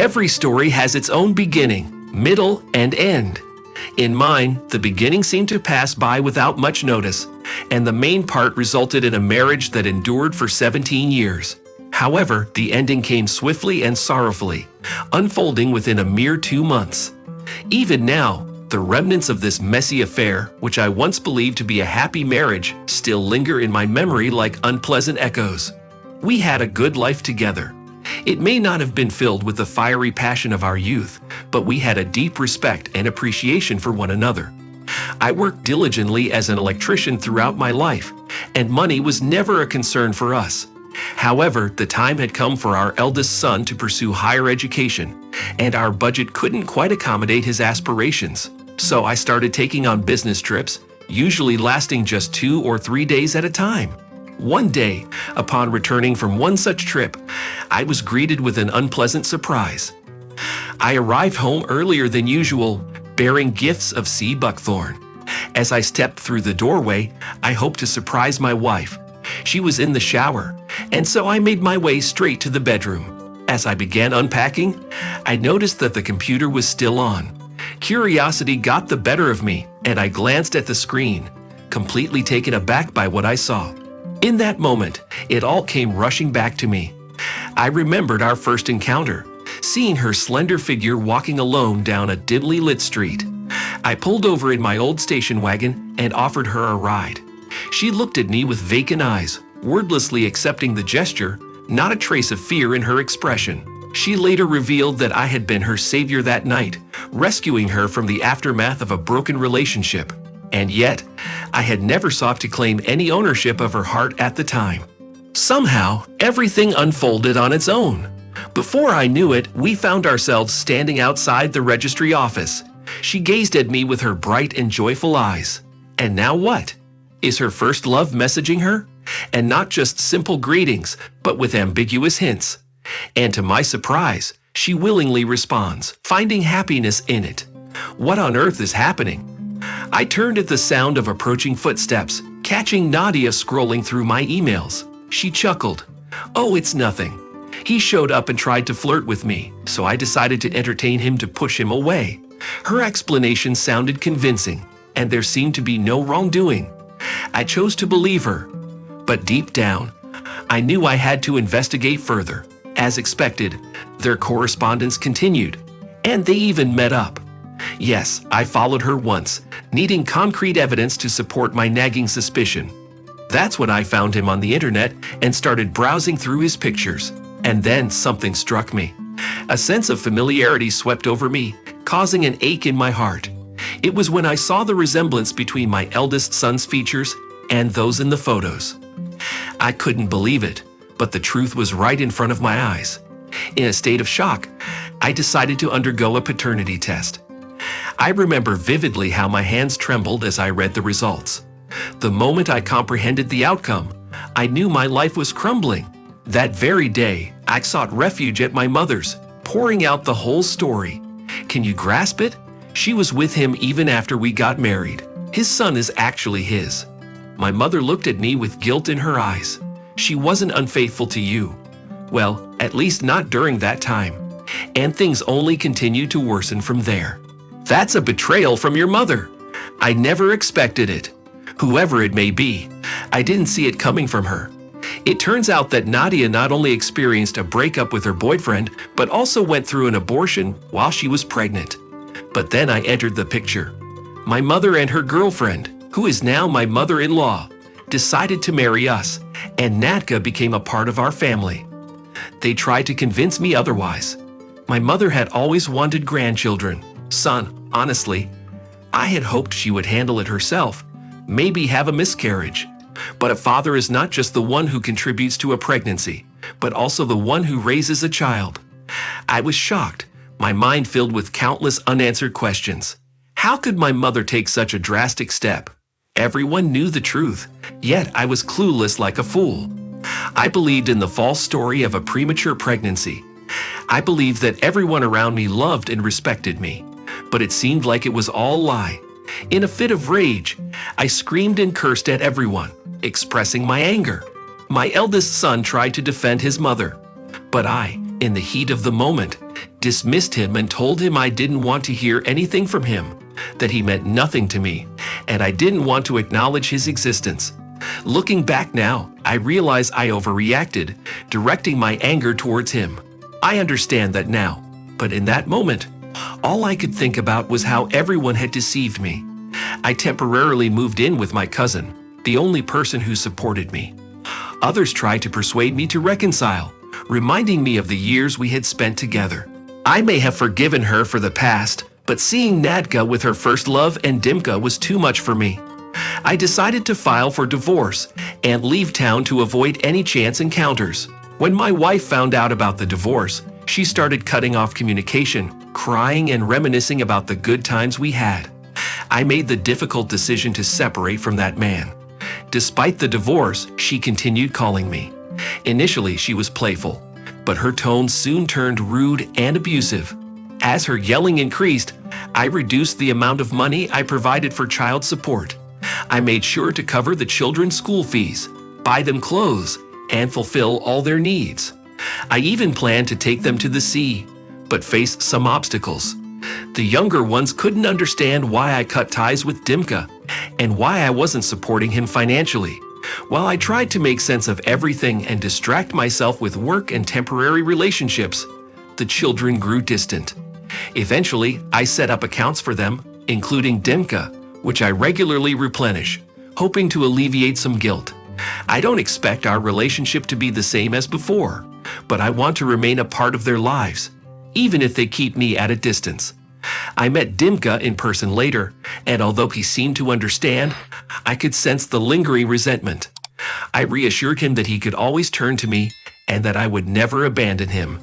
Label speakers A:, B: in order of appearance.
A: Every story has its own beginning, middle, and end. In mine, the beginning seemed to pass by without much notice, and the main part resulted in a marriage that endured for 17 years. However, the ending came swiftly and sorrowfully, unfolding within a mere 2 months. Even now, the remnants of this messy affair, which I once believed to be a happy marriage, still linger in my memory like unpleasant echoes. We had a good life together. It may not have been filled with the fiery passion of our youth, but we had a deep respect and appreciation for one another. I worked diligently as an electrician throughout my life, and money was never a concern for us. However, the time had come for our eldest son to pursue higher education, and our budget couldn't quite accommodate his aspirations. So I started taking on business trips, usually lasting just 2 or 3 days at a time. One day, upon returning from one such trip, I was greeted with an unpleasant surprise. I arrived home earlier than usual, bearing gifts of sea buckthorn. As I stepped through the doorway, I hoped to surprise my wife. She was in the shower, and so I made my way straight to the bedroom. As I began unpacking, I noticed that the computer was still on. Curiosity got the better of me, and I glanced at the screen, completely taken aback by what I saw. In that moment, it all came rushing back to me. I remembered our first encounter, seeing her slender figure walking alone down a dimly lit street. I pulled over in my old station wagon and offered her a ride. She looked at me with vacant eyes, wordlessly accepting the gesture, not a trace of fear in her expression. She later revealed that I had been her savior that night, rescuing her from the aftermath of a broken relationship. And yet, I had never sought to claim any ownership of her heart at the time. Somehow, everything unfolded on its own. Before I knew it, we found ourselves standing outside the registry office. She gazed at me with her bright and joyful eyes. And now what? Is her first love messaging her? And not just simple greetings, but with ambiguous hints. And to my surprise, she willingly responds, finding happiness in it. What on earth is happening? I turned at the sound of approaching footsteps, catching Nadia scrolling through my emails. She chuckled. "Oh, it's nothing." He showed up and tried to flirt with me, so I decided to entertain him to push him away. Her explanation sounded convincing, and there seemed to be no wrongdoing. I chose to believe her, but deep down, I knew I had to investigate further. As expected, their correspondence continued, and they even met up. Yes, I followed her once, needing concrete evidence to support my nagging suspicion. That's when I found him on the internet and started browsing through his pictures. And then something struck me. A sense of familiarity swept over me, causing an ache in my heart. It was when I saw the resemblance between my eldest son's features and those in the photos. I couldn't believe it, but the truth was right in front of my eyes. In a state of shock, I decided to undergo a paternity test. I remember vividly how my hands trembled as I read the results. The moment I comprehended the outcome, I knew my life was crumbling. That very day, I sought refuge at my mother's, pouring out the whole story. Can you grasp it? She was with him even after we got married. His son is actually his. My mother looked at me with guilt in her eyes. She wasn't unfaithful to you. Well, at least not during that time. And things only continued to worsen from there. That's a betrayal from your mother. I never expected it. Whoever it may be, I didn't see it coming from her. It turns out that Nadia not only experienced a breakup with her boyfriend, but also went through an abortion while she was pregnant. But then I entered the picture. My mother and her girlfriend, who is now my mother-in-law, decided to marry us, and Natka became a part of our family. They tried to convince me otherwise. My mother had always wanted grandchildren. Son, honestly, I had hoped she would handle it herself, maybe have a miscarriage. But a father is not just the one who contributes to a pregnancy, but also the one who raises a child. I was shocked, my mind filled with countless unanswered questions. How could my mother take such a drastic step? Everyone knew the truth, yet I was clueless like a fool. I believed in the false story of a premature pregnancy. I believed that everyone around me loved and respected me, but it seemed like it was all a lie. In a fit of rage, I screamed and cursed at everyone, expressing my anger. My eldest son tried to defend his mother, but I, in the heat of the moment, dismissed him and told him I didn't want to hear anything from him, that he meant nothing to me, and I didn't want to acknowledge his existence. Looking back now, I realize I overreacted, directing my anger towards him. I understand that now, but in that moment, all I could think about was how everyone had deceived me. I temporarily moved in with my cousin, the only person who supported me. Others tried to persuade me to reconcile, reminding me of the years we had spent together. I may have forgiven her for the past, but seeing Nadka with her first love and Dimka was too much for me. I decided to file for divorce and leave town to avoid any chance encounters. When my wife found out about the divorce, she started cutting off communication, crying and reminiscing about the good times we had. I made the difficult decision to separate from that man. Despite the divorce, she continued calling me. Initially, she was playful, but her tone soon turned rude and abusive. As her yelling increased, I reduced the amount of money I provided for child support. I made sure to cover the children's school fees, buy them clothes, and fulfill all their needs. I even planned to take them to the sea, but faced some obstacles. The younger ones couldn't understand why I cut ties with Dimka and why I wasn't supporting him financially. While I tried to make sense of everything and distract myself with work and temporary relationships, the children grew distant. Eventually, I set up accounts for them, including Dimka, which I regularly replenish, hoping to alleviate some guilt. I don't expect our relationship to be the same as before, but I want to remain a part of their lives, even if they keep me at a distance. I met Dimka in person later, and although he seemed to understand, I could sense the lingering resentment. I reassured him that he could always turn to me and that I would never abandon him.